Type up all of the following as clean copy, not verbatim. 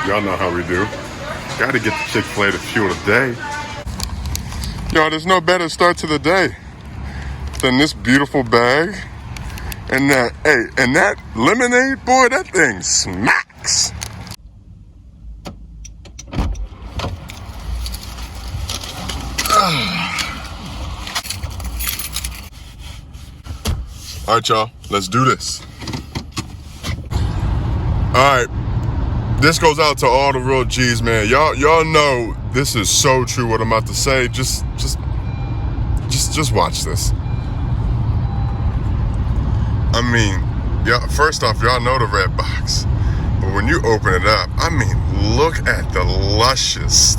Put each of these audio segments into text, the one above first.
Y'all know how we do. Gotta get the Chick-fil-A to fuel the day. Y'all, there's no better start to the day than this beautiful bag. And that lemonade, boy, that thing smacks. All right, y'all, let's do this. All right, this goes out to all the real G's, man. Y'all know this is so true what I'm about to say. Just watch this. I mean, y'all, first off, y'all know the red box, but when you open it up, I mean, look at the luscious,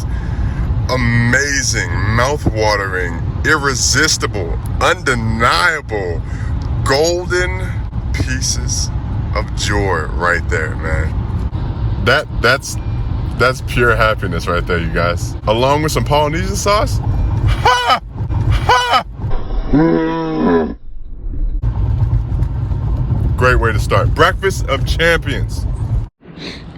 amazing, mouth-watering, irresistible, undeniable, golden pieces of joy right there, man. That's pure happiness right there, you guys. Along with some Polynesian sauce. Ha! Ha! Great way to start. Breakfast of champions.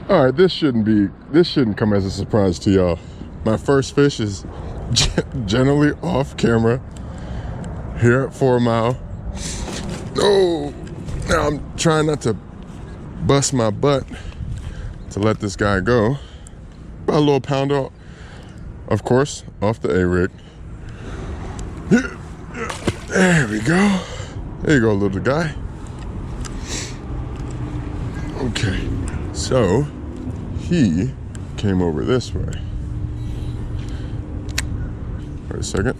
All right, this shouldn't come as a surprise to y'all. My first fish is generally off camera here at 4 Mile. Oh, now I'm trying not to bust my butt to let this guy go. About a little pounder, of course, off the A-rig. There we go. There you go, little guy. Okay, so he came over this way. Wait a second.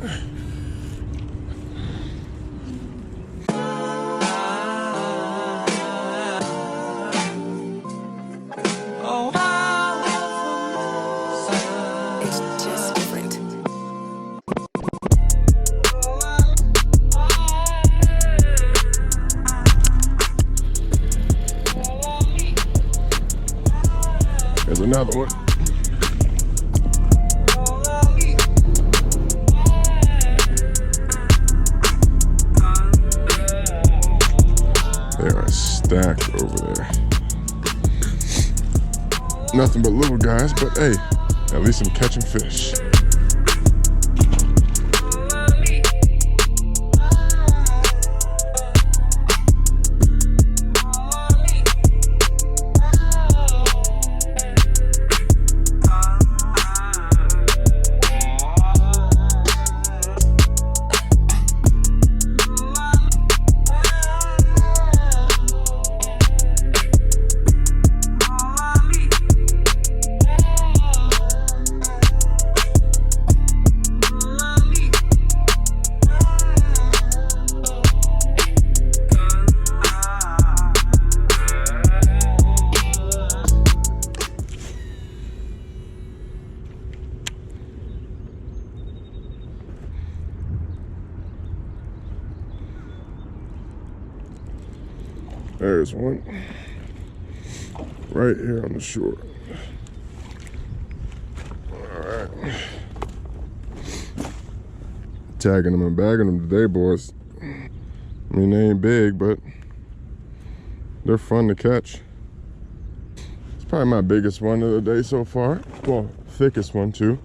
There's another one. They are stacked over there. Nothing but little guys, but hey, at least I'm catching fish. There's one right here on the shore. All right. Tagging them and bagging them today, boys. I mean, they ain't big, but they're fun to catch. It's probably my biggest one of the day so far. Well, thickest one too.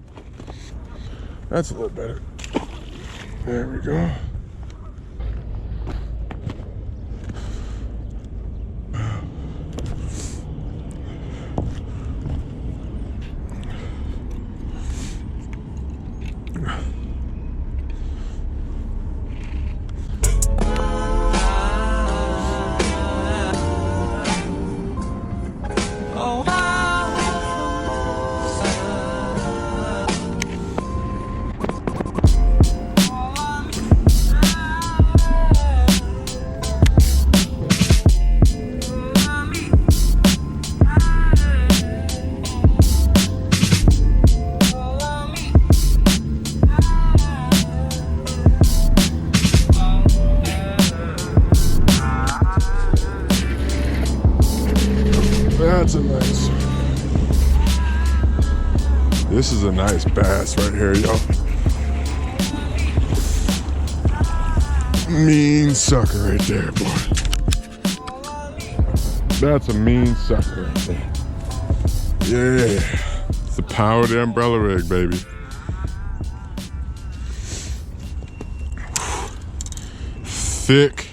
That's a little better. There we go. That's a nice. This is a nice bass right here, y'all. Mean sucker right there, boy. That's a mean sucker right there. Yeah, it's the power of the umbrella rig, baby. Thick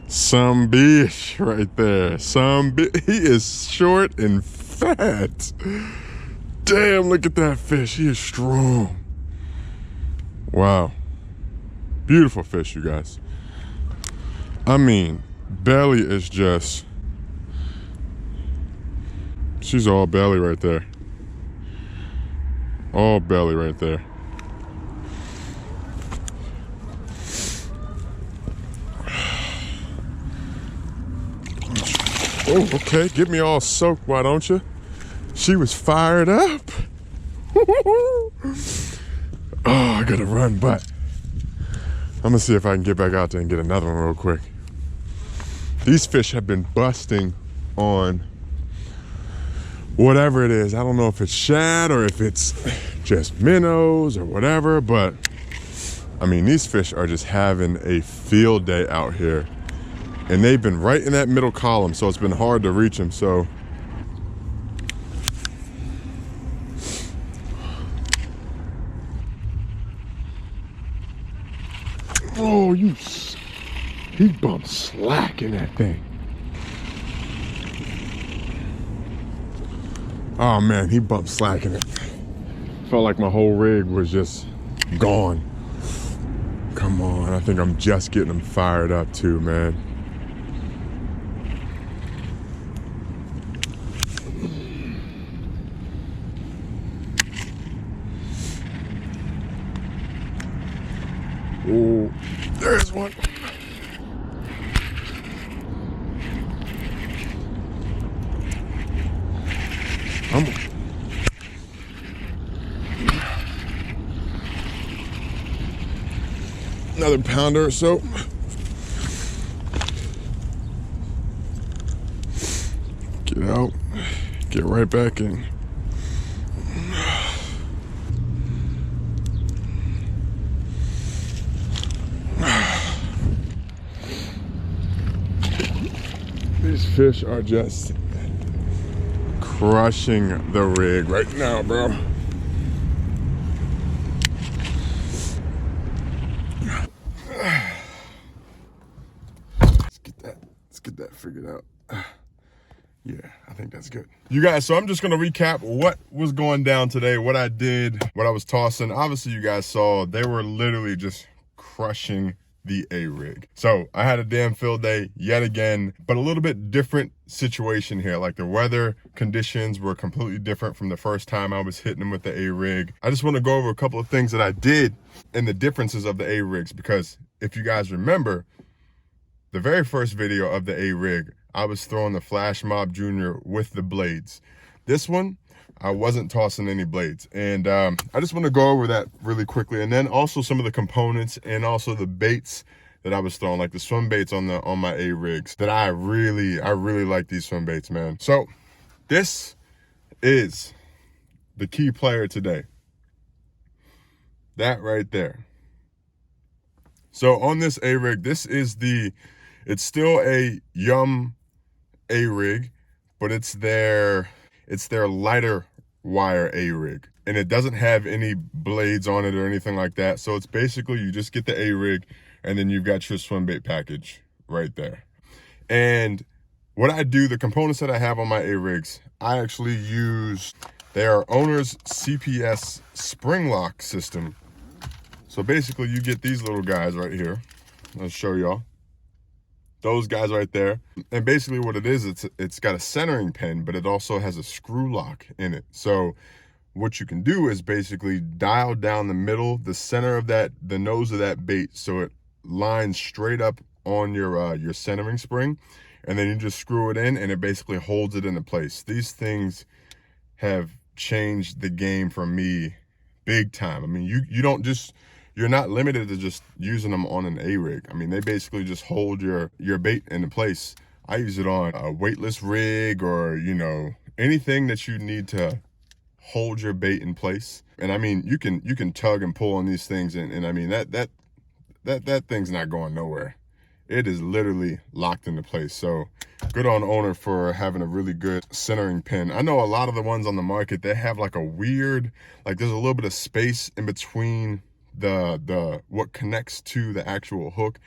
some bitch right there. He is short and fat. Damn, look at that fish. He is strong. Wow. Beautiful fish, you guys. I mean, belly is just... She's all belly right there. All belly right there. Oh, okay. Get me all soaked, why don't you? She was fired up. Oh, I gotta run, but I'm gonna see if I can get back out there and get another one real quick. These fish have been busting on whatever it is. I don't know if it's shad or if it's just minnows or whatever, but I mean, these fish are just having a field day out here. And they've been right in that middle column, so it's been hard to reach them, so. Oh, he bumped slack in that thing. Oh man, he bumped slack in it. Felt like my whole rig was just gone. Come on, I think I'm just getting him fired up too, man. Oh, there's one. Another pounder or so. Get out, get right back in. These fish are just crushing the rig right now, bro. Let's get that figured out. Yeah, I think that's good. You guys, so I'm just gonna recap what was going down today, what I did, what I was tossing. Obviously, you guys saw they were literally just crushing the A-rig. So I had a damn field day yet again, but a little bit different situation here. Like the weather conditions were completely different from the first time I was hitting them with the A-rig. I just want to go over a couple of things that I did and the differences of the A-rigs, because if you guys remember, the very first video of the A-rig, I was throwing the Flash Mob Jr. with the blades. This one, I wasn't tossing any blades. And I just want to go over that really quickly. And then also some of the components and also the baits that I was throwing, like the swim baits on my A-rigs, that I really like these swim baits, man. So this is the key player today. That right there. So on this A-rig, this is it's still a Yum A-rig, but it's their lighter wire A-rig, and it doesn't have any blades on it or anything like that. So it's basically, you just get the A-rig and then you've got your swim bait package right there. And what I do, the components that I have on my A-rigs, I actually use their owner's CPS spring lock system. So basically you get these little guys right here. I'll show y'all. Those guys right there. And basically what it is, it's got a centering pin, but it also has a screw lock in it. So what you can do is basically dial down the middle, the center of the nose of that bait, so it lines straight up on your centering spring, and then you just screw it in and it basically holds it into place. These things have changed the game for me big time. I mean, you're not limited to just using them on an A-rig. I mean, they basically just hold your bait into place. I use it on a weightless rig, or, you know, anything that you need to hold your bait in place. And I mean, you can tug and pull on these things, and I mean, that thing's not going nowhere. It is literally locked into place. So Good on owner for having a really good centering pin. I know a lot of the ones on the market, they have like a weird, like there's a little bit of space in between the what connects to the actual hook.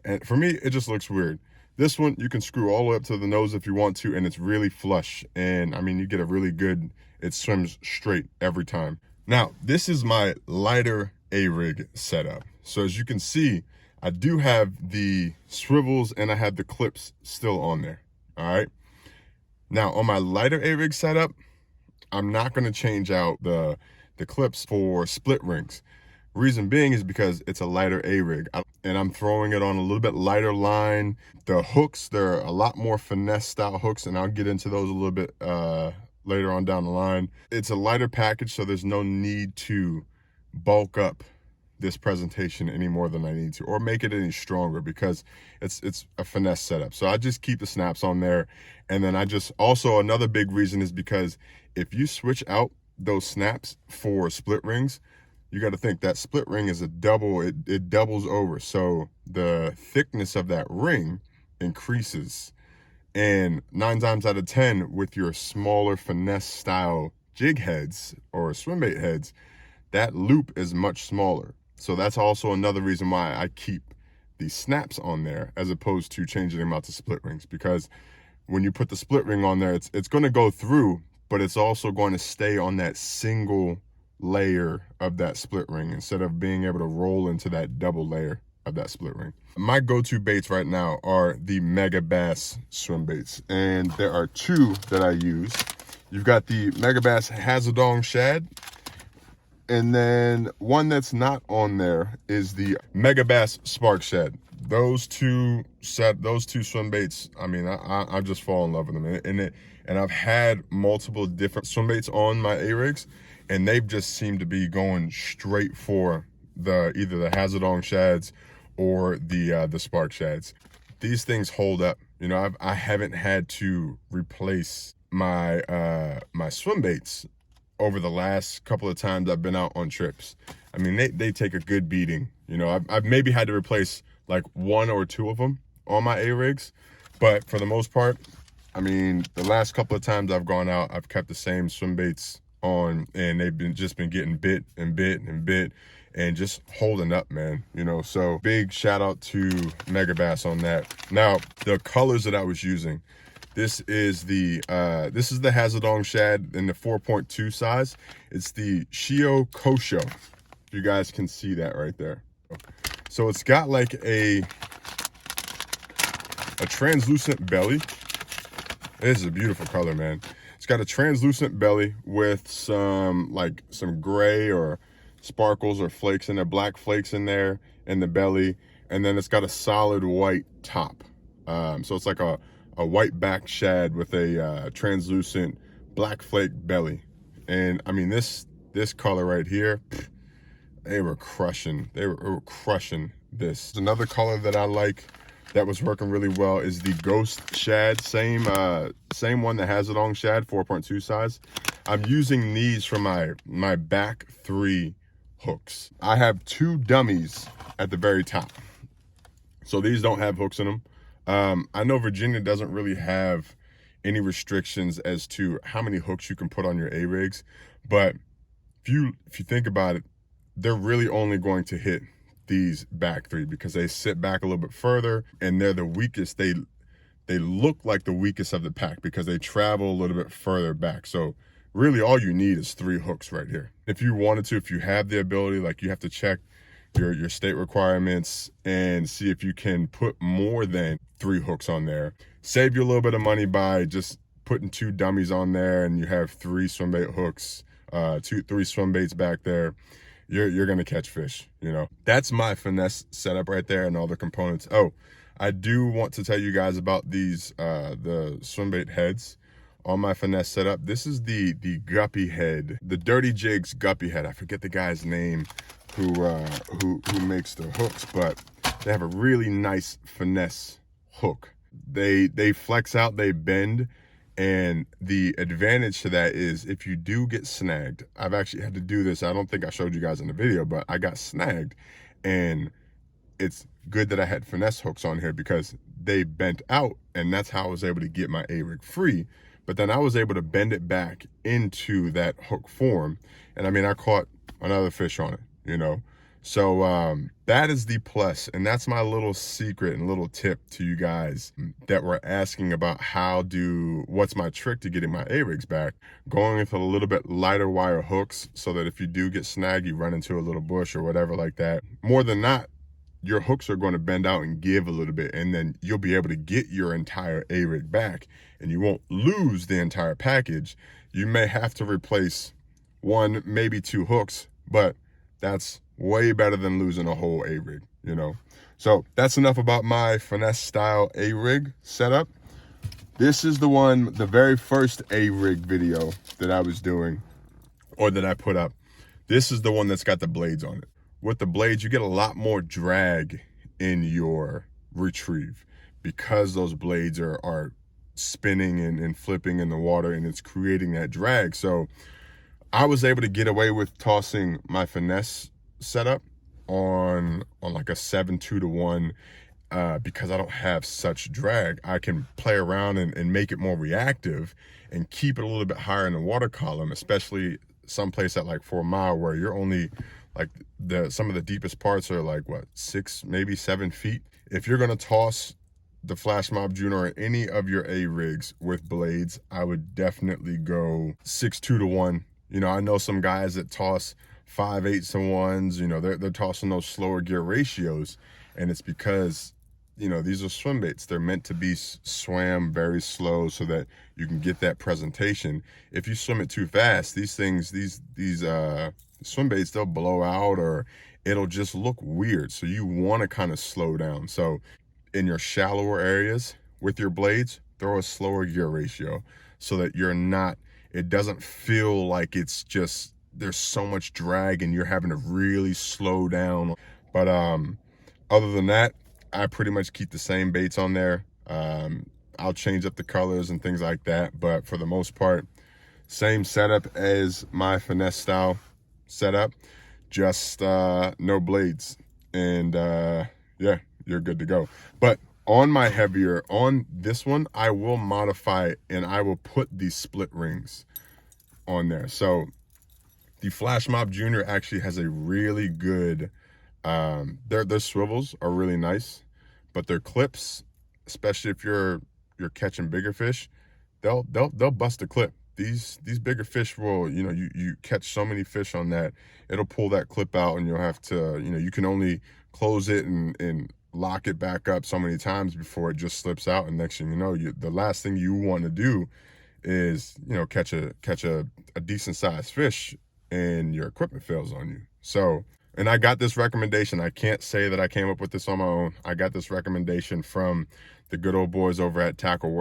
And for me, it just looks weird. This one, you can screw all the way up to the nose if you want to, and it's really flush. And I mean, you get a really good, it swims straight every time. Now, this is my lighter A-rig setup. So as you can see, I do have the swivels and I have the clips still on there. All right. Now on my lighter A-rig setup, I'm not going to change out the clips for split rings. Reason being is because it's a lighter A-rig and I'm throwing it on a little bit lighter line. The hooks, they're a lot more finesse style hooks, and I'll get into those a little bit later on down the line. It's a lighter package, so there's no need to bulk up this presentation any more than I need to, or make it any stronger, because it's a finesse setup. So I just keep the snaps on there. And then I just also, another big reason is because if you switch out those snaps for split rings, you got to think that split ring is a double, it doubles over. So the thickness of that ring increases. And 9 times out of 10 with your smaller finesse style jig heads or swim bait heads, that loop is much smaller. So that's also another reason why I keep these snaps on there as opposed to changing them out to split rings, because when you put the split ring on there, it's going to go through, but it's also going to stay on that single layer of that split ring instead of being able to roll into that double layer of that split ring. My go-to baits right now are the Mega Bass swim baits, and there are two that I use. You've got the Mega Bass Hazardong Shad, and then one that's not on there is the Mega Bass Spark Shad. Those two swim baits, I mean, I just fall in love with them. And I've had multiple different swim baits on my A-rigs, and they've just seemed to be going straight for either the Hazardong Shads or the Spark Shads. These things hold up. You know, I haven't had to replace my my swim baits over the last couple of times I've been out on trips. I mean, they take a good beating. You know, I've maybe had to replace like 1 or 2 of them on my A-rigs, but for the most part, I mean, the last couple of times I've gone out, I've kept the same swim baits on, and they've just been getting bit and bit and bit and just holding up, man. You know, so big shout out to Mega Bass on that. Now, the colors that I was using, this is the Hazardong Shad in the 4.2 size. It's the Shio Kosho. You guys can see that right there. So it's got like a translucent belly. This is a beautiful color, man. It's got a translucent belly with some gray or sparkles or flakes in there, black flakes in there in the belly, and then it's got a solid white top. So it's like a white back shad with a translucent black flake belly. And I mean, this color right here, they were crushing this. Another color that I like that was working really well is the Ghost Shad, same one that has it on Shad, 4.2 size. I'm using these for my back 3 hooks. I have 2 dummies at the very top, so these don't have hooks in them. I know Virginia doesn't really have any restrictions as to how many hooks you can put on your A-rigs, but if you think about it, they're really only going to hit these back 3 because they sit back a little bit further, and they're the weakest. They look like the weakest of the pack because they travel a little bit further back. So really all you need is 3 hooks right here. If you wanted to, if you have the ability, like, you have to check your state requirements and see if you can put more than 3 hooks on there. Save you a little bit of money by just putting 2 dummies on there, and you have 3 swim bait hooks, 3 swim baits back there. You're gonna catch fish. You know, that's my finesse setup right there and all the components. Oh, I do want to tell you guys about these the swim bait heads on my finesse setup. This is the guppy head, the Dirty Jigs guppy head. I forget the guy's name who makes the hooks, but they have a really nice finesse hook. They flex out, they bend. And the advantage to that is if you do get snagged, I've actually had to do this. I don't think I showed you guys in the video, but I got snagged, and it's good that I had finesse hooks on here because they bent out And that's how I was able to get my A-rig free. But then I was able to bend it back into that hook form. And I mean, I caught another fish on it, you know. So that is the plus. And that's my little secret and little tip to you guys that were asking about what's my trick to getting my A-rigs back. Going with a little bit lighter wire hooks so that if you do get snagged, you run into a little bush or whatever like that. More than not, your hooks are going to bend out and give a little bit, and then you'll be able to get your entire A-rig back, and you won't lose the entire package. You may have to replace one, maybe two hooks, but that's way better than losing a whole A-rig, you know? So that's enough about my finesse style A-rig setup. This is the very first A-rig video that I was doing, or that I put up. This is the one that's got the blades on it. With the blades, you get a lot more drag in your retrieve because those blades are spinning and flipping in the water, and it's creating that drag. So I was able to get away with tossing my finesse setup on like a 7-2-1 because I don't have such drag. I can play around and make it more reactive and keep it a little bit higher in the water column, especially someplace at like 4 Mile where you're only like some of the deepest parts are like what, 6, maybe 7 feet. If you're gonna toss the Flash Mob Junior or any of your A-rigs with blades, I would definitely go 6-2-1. You know, I know some guys that toss 5-8-1s. You know, they're tossing those slower gear ratios, and it's because, you know, these are swim baits. They're meant to be swam very slow so that you can get that presentation. If you swim it too fast, these things, these swim baits, they'll blow out or it'll just look weird. So you want to kind of slow down. So in your shallower areas with your blades, throw a slower gear ratio so that it doesn't feel like it's just, there's so much drag and you're having to really slow down. But other than that, I pretty much keep the same baits on there. I'll change up the colors and things like that, but for the most part, same setup as my finesse style setup, just no blades, and yeah, you're good to go. But on this one, I will modify and I will put these split rings on there. So the Flash Mob Junior actually has a really good, their swivels are really nice, but their clips, especially if you're catching bigger fish, they'll bust a clip. These bigger fish will, you know, you catch so many fish on that, it'll pull that clip out, and you'll have to, you know, you can only close it and lock it back up so many times before it just slips out, and next thing you know, the last thing you want to do is, you know, catch a decent sized fish and your equipment fails on you. So, and I got this recommendation. I can't say that I came up with this on my own. I got this recommendation from the good old boys over at Tactical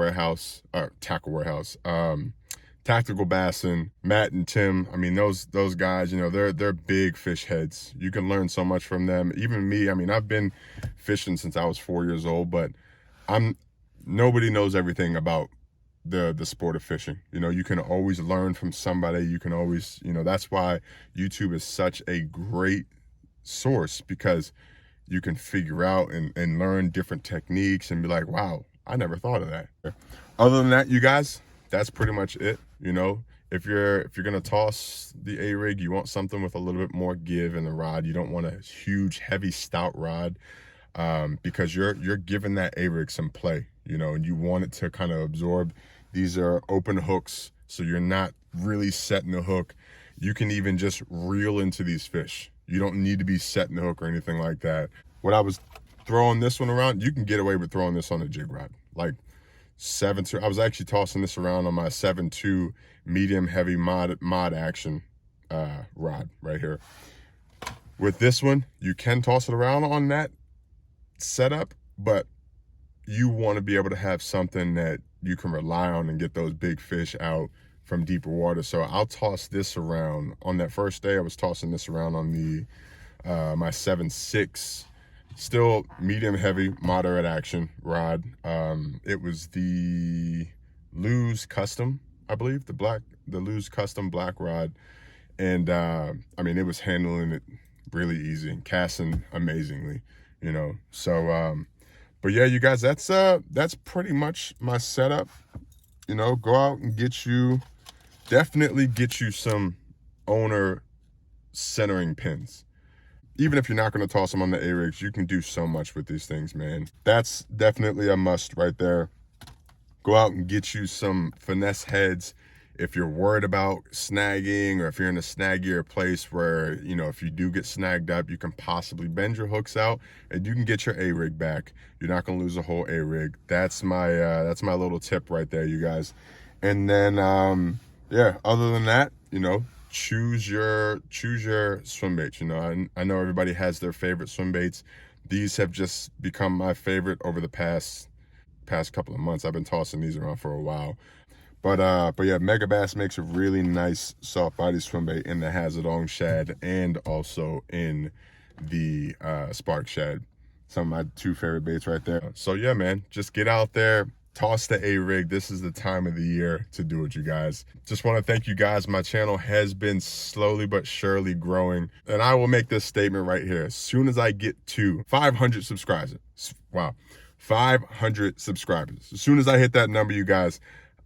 Bassin, Matt and Tim. I mean, those guys, you know, they're big fish heads. You can learn so much from them. Even me, I mean, I've been fishing since I was 4 years old, but nobody knows everything about the sport of fishing. You know, you can always learn from somebody. You can always, you know, that's why YouTube is such a great source, because you can figure out and learn different techniques and be like, wow, I never thought of that. Other than that, you guys, that's pretty much it. You know, if you're gonna toss the A-rig, you want something with a little bit more give in the rod. You don't want a huge, heavy, stout rod, because you're giving that A-rig some play, you know, and you want it to kind of absorb. These are open hooks, so you're not really setting the hook. You can even just reel into these fish. You don't need to be setting the hook or anything like that. When I was throwing this one around, you can get away with throwing this on a jig rod, like 7-2. I was actually tossing this around on my 7-2 medium heavy mod action rod right here. With this one, you can toss it around on that setup, but you want to be able to have something that you can rely on and get those big fish out from deeper water. So I'll toss this around. On that first day, I was tossing this around on the my 7.6, still medium heavy, moderate action rod. It was the Lew's Custom, I believe, the Lew's Custom black rod. And I mean, it was handling it really easy and casting amazingly, you know. So But yeah, you guys, that's pretty much my setup. You know, go out and definitely get you some owner centering pins. Even if you're not going to toss them on the A-rigs, you can do so much with these things, man. That's definitely a must right there. Go out and get you some finesse heads. If you're worried about snagging, or if you're in a snaggier place where, you know, if you do get snagged up, you can possibly bend your hooks out and you can get your A-rig back. You're not going to lose a whole A-rig. That's my little tip right there, you guys. And then, yeah, other than that, you know, choose your swim baits. You know, I know everybody has their favorite swim baits. These have just become my favorite over the past couple of months. I've been tossing these around for a while. But yeah, Mega Bass makes a really nice soft body swim bait in the Hazardong shad and also in the Spark shad. Some of my two favorite baits right there. So yeah, man, just get out there, toss the A-rig. This is the time of the year to do it, you guys. Just want to thank you guys. My channel has been slowly but surely growing. And I will make this statement right here. As soon as I get to 500 subscribers, wow, 500 subscribers. As soon as I hit that number, you guys,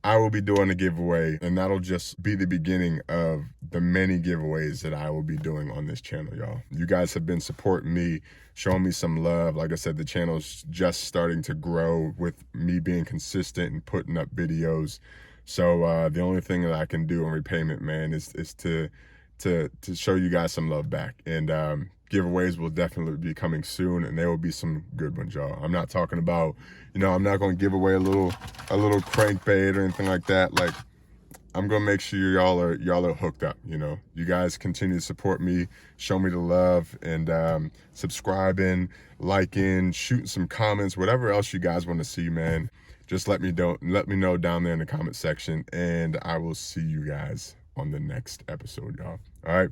I will be doing a giveaway, and that'll just be the beginning of the many giveaways that I will be doing on this channel, y'all. You guys have been supporting me, showing me some love. Like I said, the channel's just starting to grow with me being consistent and putting up videos. So the only thing that I can do in repayment, man, is to show you guys some love back. And giveaways will definitely be coming soon, and there will be some good ones, y'all. I'm not talking about, you know, I'm not going to give away a little crankbait or anything like that. Like, I'm going to make sure y'all are hooked up, you know. You guys continue to support me, show me the love, and subscribing, liking, shooting some comments, whatever else you guys want to see, man. Just let me know down there in the comment section, and I will see you guys on the next episode, y'all. All right.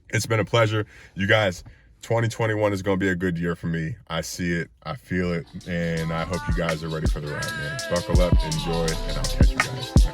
It's been a pleasure. You guys, 2021 is going to be a good year for me. I see it. I feel it. And I hope you guys are ready for the ride, man. Buckle up, enjoy, and I'll catch you guys.